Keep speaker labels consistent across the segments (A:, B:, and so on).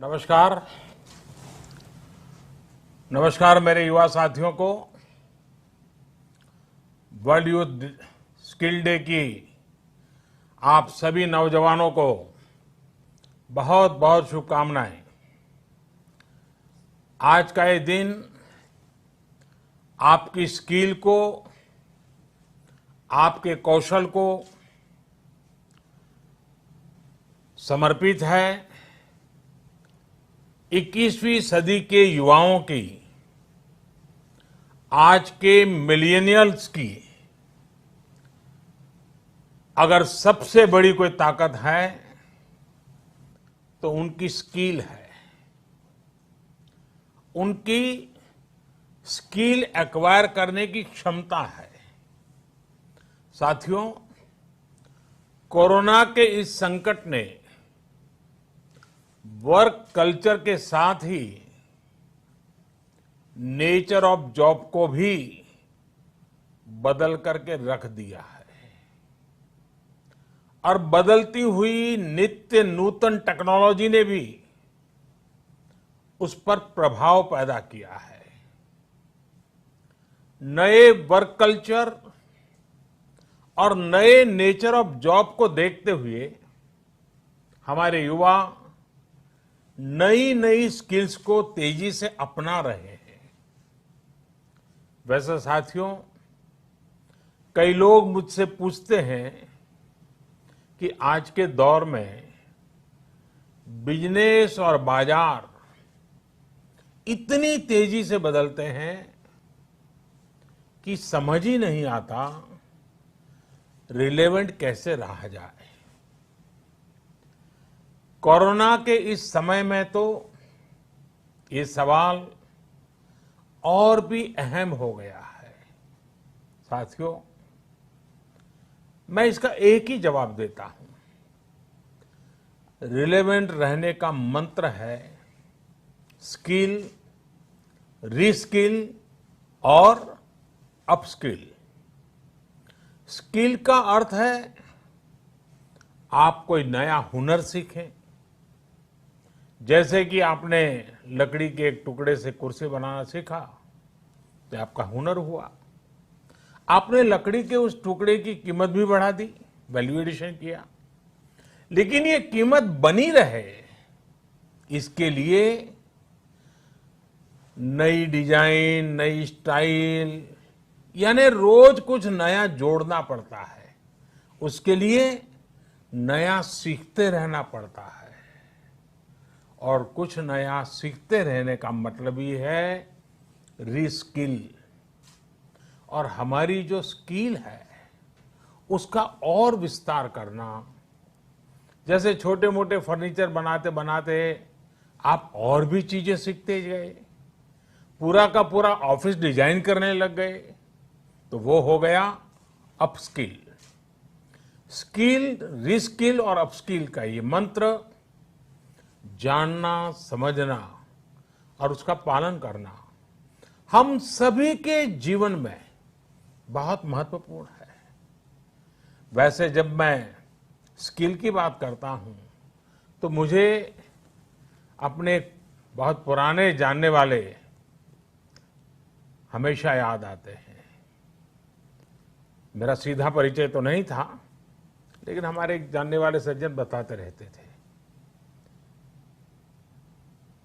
A: नमस्कार। नमस्कार मेरे युवा साथियों को। वर्ल्ड यूथ स्किल डे की आप सभी नौजवानों को बहुत बहुत शुभकामनाएं। आज का ये दिन आपकी स्किल को, आपके कौशल को समर्पित है। 21वीं सदी के युवाओं की, आज के मिलेनियल्स की अगर सबसे बड़ी कोई ताकत है तो उनकी स्किल है। उनकी स्किल एक्वायर करने की क्षमता है। साथियों, कोरोना के इस संकट ने वर्क कल्चर के साथ ही नेचर ऑफ जॉब को भी बदल करके रख दिया है और बदलती हुई नित्य नूतन टेक्नोलॉजी ने भी उस पर प्रभाव पैदा किया है। नए वर्क कल्चर और नए नेचर ऑफ जॉब को देखते हुए हमारे युवा नई नई स्किल्स को तेजी से अपना रहे हैं। वैसे साथियों, कई लोग मुझसे पूछते हैं कि आज के दौर में बिजनेस और बाजार इतनी तेजी से बदलते हैं कि समझ ही नहीं आता रिलेवेंट कैसे रहा जाए। कोरोना के इस समय में तो ये सवाल और भी अहम हो गया है। साथियों, मैं इसका एक ही जवाब देता हूं। रिलेवेंट रहने का मंत्र है स्किल, रीस्किल और अपस्किल। स्किल का अर्थ है आप कोई नया हुनर सीखें। जैसे कि आपने लकड़ी के एक टुकड़े से कुर्सी बनाना सीखा तो आपका हुनर हुआ। आपने लकड़ी के उस टुकड़े की कीमत भी बढ़ा दी, वैल्यू एडिशन किया। लेकिन ये कीमत बनी रहे, इसके लिए नई डिजाइन, नई स्टाइल, यानी रोज कुछ नया जोड़ना पड़ता है। उसके लिए नया सीखते रहना पड़ता है। और कुछ नया सीखते रहने का मतलब ही है रीस्किल। और हमारी जो स्किल है उसका और विस्तार करना। जैसे छोटे मोटे फर्नीचर बनाते बनाते आप और भी चीजें सीखते गए, पूरा का पूरा ऑफिस डिजाइन करने लग गए, तो वो हो गया अपस्किल। स्किल, रीस्किल और अपस्किल का ये मंत्र जानना, समझना और उसका पालन करना हम सभी के जीवन में बहुत महत्वपूर्ण है। वैसे जब मैं स्किल की बात करता हूं तो मुझे अपने बहुत पुराने जानने वाले हमेशा याद आते हैं। मेरा सीधा परिचय तो नहीं था, लेकिन हमारे एक जानने वाले सज्जन बताते रहते थे।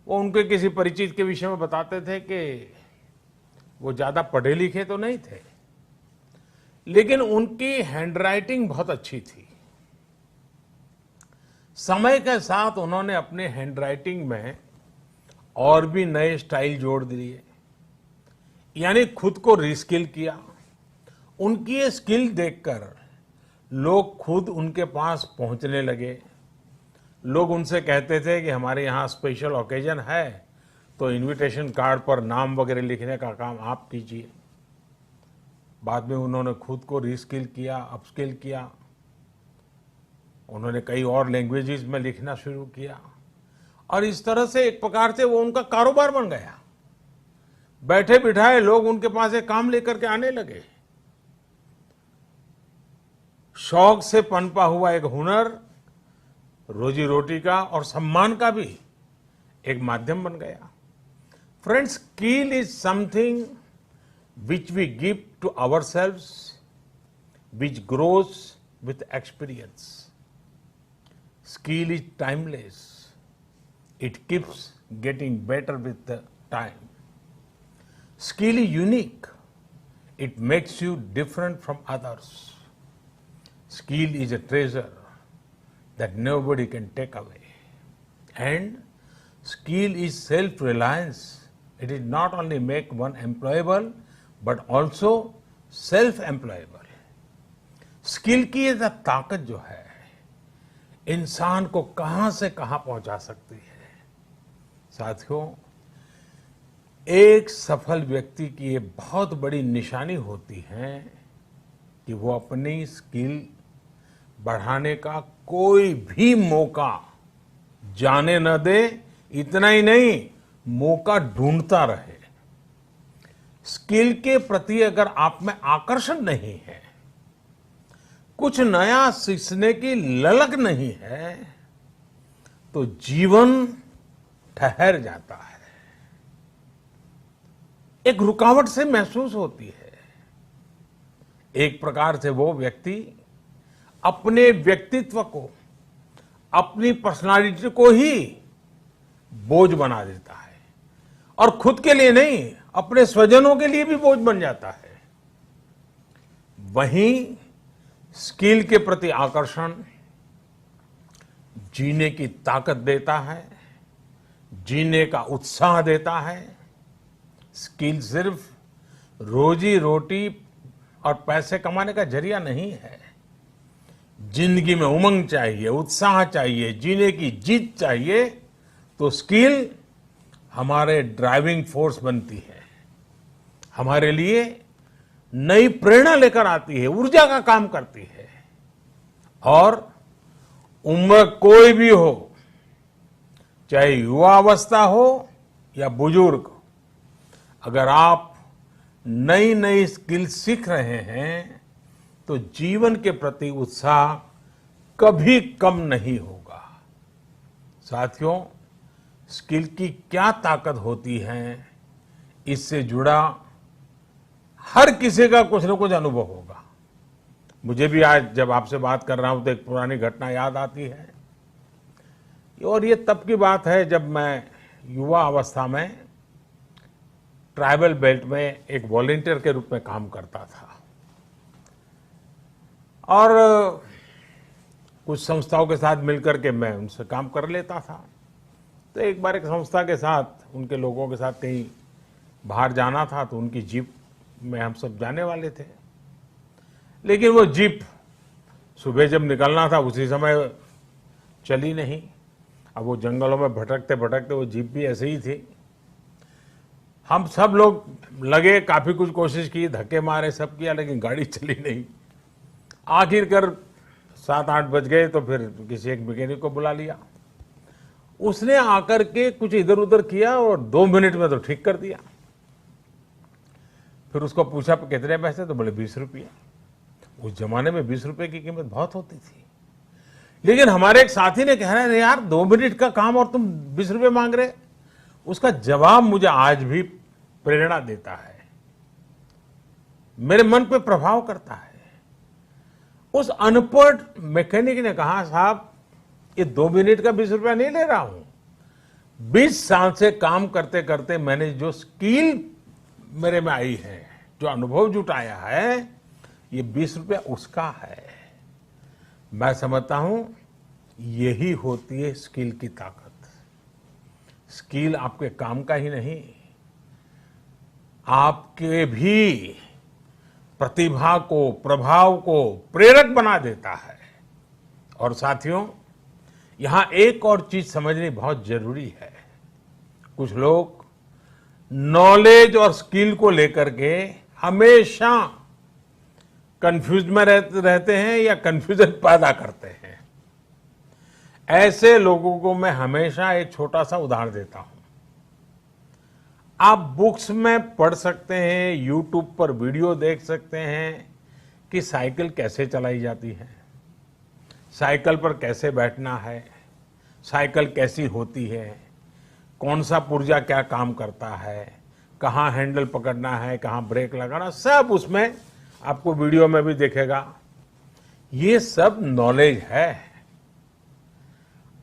A: वो उनके किसी परिचित के विषय में बताते थे कि वो ज्यादा पढ़े लिखे तो नहीं थे, लेकिन उनकी हैंडराइटिंग बहुत अच्छी थी। समय के साथ उन्होंने अपने हैंडराइटिंग में और भी नए स्टाइल जोड़ दिए, यानी खुद को रीस्किल किया। उनकी ये स्किल देखकर लोग खुद उनके पास पहुंचने लगे। लोग उनसे कहते थे कि हमारे यहाँ स्पेशल ओकेजन है तो इनविटेशन कार्ड पर नाम वगैरह लिखने का काम आप कीजिए। बाद में उन्होंने खुद को रीस्किल किया, अपस्किल किया। उन्होंने कई और लैंग्वेजेस में लिखना शुरू किया और इस तरह से एक प्रकार से वो उनका कारोबार बन गया। बैठे बिठाए लोग उनके पास एक काम लेकर के आने लगे। शौक से पनपा हुआ एक हुनर रोजी रोटी का और सम्मान का भी एक माध्यम बन गया। Friends, skill is something which we give to ourselves, which grows with experience. Skill is timeless. It keeps getting better with the time. Skill is unique. It makes you different from others. Skill is a treasure that nobody can take away. And skill is self-reliance. It is not only make one employable, but also self-employable. Skill की ये ताकत जो है इंसान को कहां से कहां पहुंचा सकती है। साथियों, एक सफल व्यक्ति की ये बहुत बड़ी निशानी होती है कि वो अपनी स्किल बढ़ाने का कोई भी मौका जाने न दे। इतना ही नहीं, मौका ढूंढता रहे। स्किल के प्रति अगर आप में आकर्षण नहीं है, कुछ नया सीखने की ललक नहीं है, तो जीवन ठहर जाता है, एक रुकावट से महसूस होती है। एक प्रकार से वो व्यक्ति अपने व्यक्तित्व को, अपनी पर्सनालिटी को ही बोझ बना देता है और खुद के लिए नहीं, अपने स्वजनों के लिए भी बोझ बन जाता है। वहीं स्किल के प्रति आकर्षण जीने की ताकत देता है, जीने का उत्साह देता है। स्किल सिर्फ रोजी रोटी और पैसे कमाने का जरिया नहीं है। जिंदगी में उमंग चाहिए, उत्साह चाहिए, जीने की जीत चाहिए, तो स्किल हमारे ड्राइविंग फोर्स बनती है, हमारे लिए नई प्रेरणा लेकर आती है, ऊर्जा का काम करती है। और उम्र कोई भी हो, चाहे युवा अवस्था हो या बुजुर्ग, अगर आप नई नई स्किल सीख रहे हैं तो जीवन के प्रति उत्साह कभी कम नहीं होगा। साथियों, स्किल की क्या ताकत होती है, इससे जुड़ा हर किसी का कुछ न कुछ अनुभव होगा। मुझे भी आज जब आपसे बात कर रहा हूं तो एक पुरानी घटना याद आती है। और ये तब की बात है जब मैं युवा अवस्था में ट्राइबल बेल्ट में एक वॉलंटियर के रूप में काम करता था और कुछ संस्थाओं के साथ मिलकर के मैं उनसे काम कर लेता था। तो एक बार एक संस्था के साथ, उनके लोगों के साथ कहीं बाहर जाना था, तो उनकी जीप में हम सब जाने वाले थे। लेकिन वो जीप सुबह जब निकलना था उसी समय चली नहीं। अब वो जंगलों में भटकते भटकते वो जीप भी ऐसे ही थी। हम सब लोग लगे, काफी कुछ कोशिश की, धक्के मारे, सब किया, लेकिन गाड़ी चली नहीं। आखिरकार 7-8 बज गए तो फिर किसी एक मैकेनिक को बुला लिया। उसने आकर के कुछ इधर उधर किया और 2 मिनट में तो ठीक कर दिया। फिर उसको पूछा कितने पैसे, तो बोले 20 रुपये। उस जमाने में 20 रुपए की कीमत बहुत होती थी। लेकिन हमारे एक साथी ने कह रहे हैं, यार 2 मिनट का काम और तुम 20 रुपए मांग रहे। उसका जवाब मुझे आज भी प्रेरणा देता है, मेरे मन पे प्रभाव करता है। उस अनपढ़ मैकेनिक ने कहा, साहब ये 2 मिनट का 20 रुपया नहीं ले रहा हूं, 20 साल से काम करते करते मैंने जो स्किल मेरे में आई है, जो अनुभव जुटाया है, ये 20 रुपया उसका है। मैं समझता हूं यही होती है स्किल की ताकत। स्किल आपके काम का ही नहीं, आपके भी प्रतिभा को, प्रभाव को प्रेरक बना देता है। और साथियों, यहां एक और चीज समझनी बहुत जरूरी है। कुछ लोग नॉलेज और स्किल को लेकर के हमेशा कंफ्यूज में रहते हैं या कंफ्यूजन पैदा करते हैं। ऐसे लोगों को मैं हमेशा एक छोटा सा उदाहरण देता हूं। आप बुक्स में पढ़ सकते हैं, यूट्यूब पर वीडियो देख सकते हैं कि साइकिल कैसे चलाई जाती है, साइकिल पर कैसे बैठना है, साइकिल कैसी होती है। कौन सा पुर्जा क्या काम करता है, कहाँ हैंडल पकड़ना है, कहाँ ब्रेक लगाना, सब उसमें आपको वीडियो में भी दिखेगा। ये सब नॉलेज है।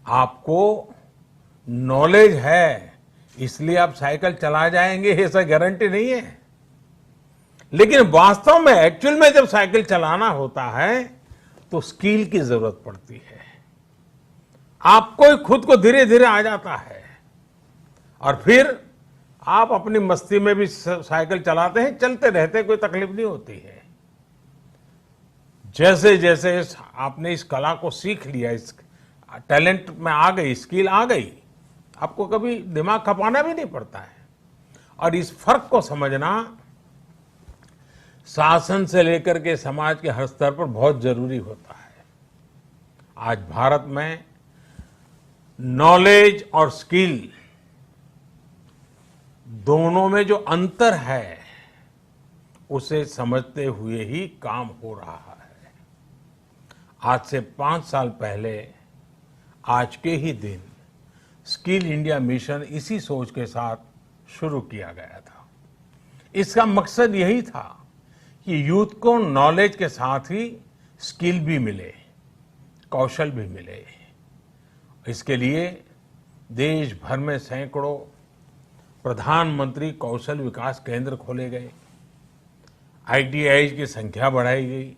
A: आपको नॉलेज है इसलिए आप साइकिल चला जाएंगे, ऐसा गारंटी नहीं है। लेकिन वास्तव में एक्चुअल में जब साइकिल चलाना होता है तो स्किल की जरूरत पड़ती है। आपको खुद को धीरे धीरे आ जाता है और फिर आप अपनी मस्ती में भी साइकिल चलाते हैं, चलते रहते हैं, कोई तकलीफ नहीं होती है। जैसे जैसे आपने इस कला को सीख लिया, इस टैलेंट में आ गई, स्किल आ गई, आपको कभी दिमाग खपाना भी नहीं पड़ता है। और इस फर्क को समझना शासन से लेकर के समाज के हर स्तर पर बहुत जरूरी होता है। आज भारत में नॉलेज और स्किल दोनों में जो अंतर है उसे समझते हुए ही काम हो रहा है। आज से 5 साल पहले आज के ही दिन स्किल इंडिया मिशन इसी सोच के साथ शुरू किया गया था। इसका मकसद यही था कि यूथ को नॉलेज के साथ ही स्किल भी मिले, कौशल भी मिले। इसके लिए देश भर में सैकड़ों प्रधानमंत्री कौशल विकास केंद्र खोले गए, ITI की संख्या बढ़ाई गई,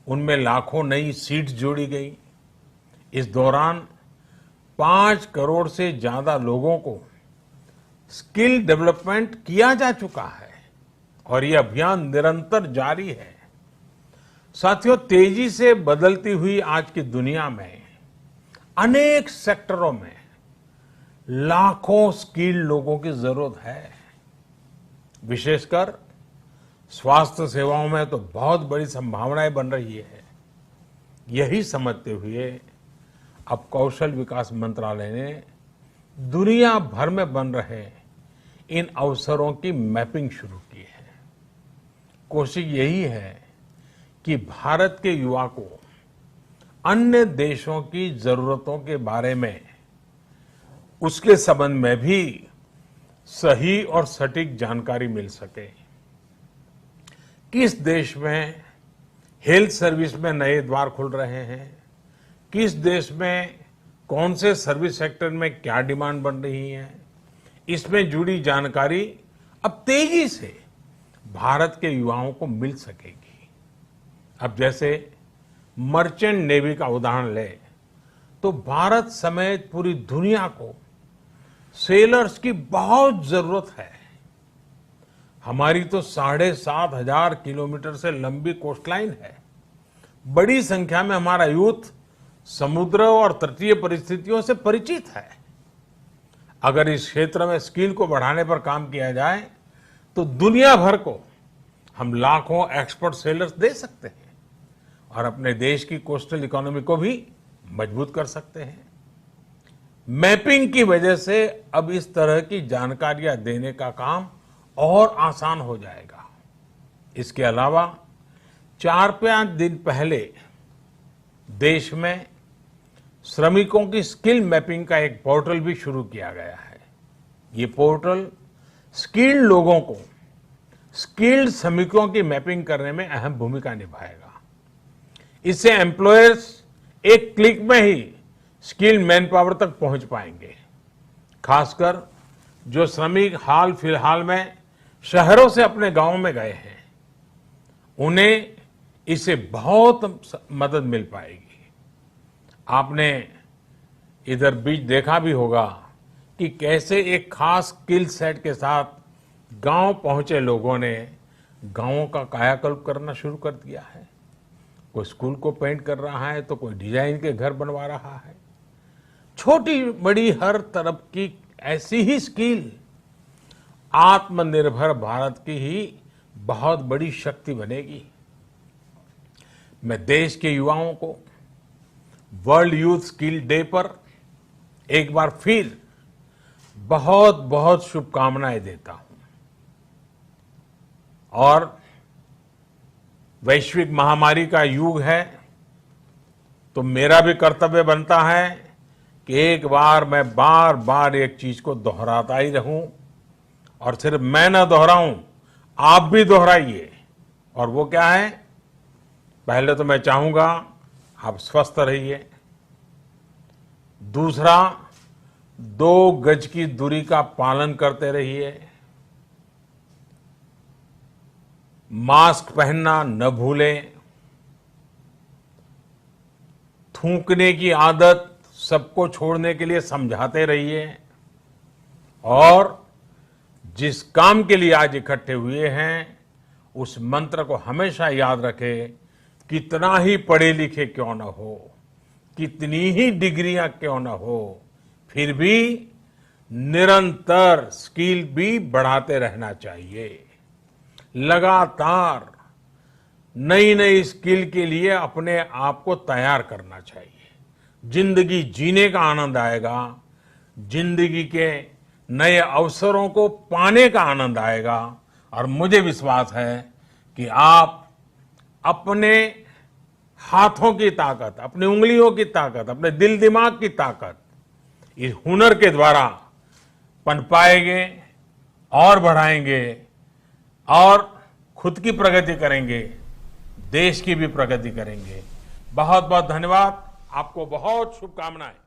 A: उनमें लाखों नई सीट्स जोड़ी गई। इस दौरान 5 करोड़ से ज्यादा लोगों को स्किल डेवलपमेंट किया जा चुका है और ये अभियान निरंतर जारी है। साथियों, तेजी से बदलती हुई आज की दुनिया में अनेक सेक्टरों में लाखों स्किल लोगों की जरूरत है। विशेषकर स्वास्थ्य सेवाओं में तो बहुत बड़ी संभावनाएं बन रही है। यही समझते हुए अब कौशल विकास मंत्रालय ने दुनिया भर में बन रहे इन अवसरों की मैपिंग शुरू की है। कोशिश यही है कि भारत के युवा को अन्य देशों की जरूरतों के बारे में, उसके संबंध में भी सही और सटीक जानकारी मिल सके। किस देश में हेल्थ सर्विस में नए द्वार खुल रहे हैं, किस देश में कौन से सर्विस सेक्टर में क्या डिमांड बन रही है, इसमें जुड़ी जानकारी अब तेजी से भारत के युवाओं को मिल सकेगी। अब जैसे मर्चेंट नेवी का उदाहरण ले तो भारत समेत पूरी दुनिया को सेलर्स की बहुत जरूरत है। हमारी तो 7,500 किलोमीटर से लंबी कोस्टलाइन है। बड़ी संख्या में हमारा यूथ समुद्र और तटीय परिस्थितियों से परिचित है। अगर इस क्षेत्र में स्किल को बढ़ाने पर काम किया जाए तो दुनिया भर को हम लाखों एक्सपर्ट सेलर्स दे सकते हैं और अपने देश की कोस्टल इकोनॉमी को भी मजबूत कर सकते हैं। मैपिंग की वजह से अब इस तरह की जानकारियां देने का काम और आसान हो जाएगा। इसके अलावा 4-5 दिन पहले देश में श्रमिकों की स्किल मैपिंग का एक पोर्टल भी शुरू किया गया है। ये पोर्टल स्किल्ड लोगों को स्किल्ड श्रमिकों की मैपिंग करने में अहम भूमिका निभाएगा। इससे एम्प्लॉयर्स एक क्लिक में ही स्किल्ड मैन पावर तक पहुंच पाएंगे। खासकर जो श्रमिक हाल फिलहाल में शहरों से अपने गांव में गए हैं, उन्हें इससे बहुत मदद मिल पाएगी। आपने इधर बीच देखा भी होगा कि कैसे एक खास स्किल सेट के साथ गांव पहुंचे लोगों ने गांवों का कायाकल्प करना शुरू कर दिया है। कोई स्कूल को पेंट कर रहा है तो कोई डिजाइन के घर बनवा रहा है। छोटी बड़ी हर तरफ की ऐसी ही स्किल आत्मनिर्भर भारत की ही बहुत बड़ी शक्ति बनेगी। मैं देश के युवाओं को वर्ल्ड यूथ स्किल डे पर एक बार फिर बहुत बहुत शुभकामनाएं देता हूं और वैश्विक महामारी का युग है तो मेरा भी कर्तव्य बनता है कि एक बार मैं बार बार एक चीज को दोहराता ही रहूं, और सिर्फ मैं ना दोहराऊं, आप भी दोहराइए। और वो क्या है? पहले तो मैं चाहूंगा आप स्वस्थ रहिए। दूसरा, 2 गज की दूरी का पालन करते रहिए। मास्क पहनना न भूलें। थूकने की आदत सबको छोड़ने के लिए समझाते रहिए। और जिस काम के लिए आज इकट्ठे हुए हैं, उस मंत्र को हमेशा याद रखें। कितना ही पढ़े लिखे क्यों न हो, कितनी ही डिग्रियां क्यों न हो, फिर भी निरंतर स्किल भी बढ़ाते रहना चाहिए। लगातार नई नई स्किल के लिए अपने आप को तैयार करना चाहिए। जिंदगी जीने का आनंद आएगा, जिंदगी के नए अवसरों को पाने का आनंद आएगा। और मुझे विश्वास है कि आप अपने हाथों की ताकत, अपनी उंगलियों की ताकत, अपने दिल दिमाग की ताकत इस हुनर के द्वारा पनपाएंगे और बढ़ाएंगे, और खुद की प्रगति करेंगे, देश की भी प्रगति करेंगे। बहुत बहुत धन्यवाद। आपको बहुत शुभकामनाएं।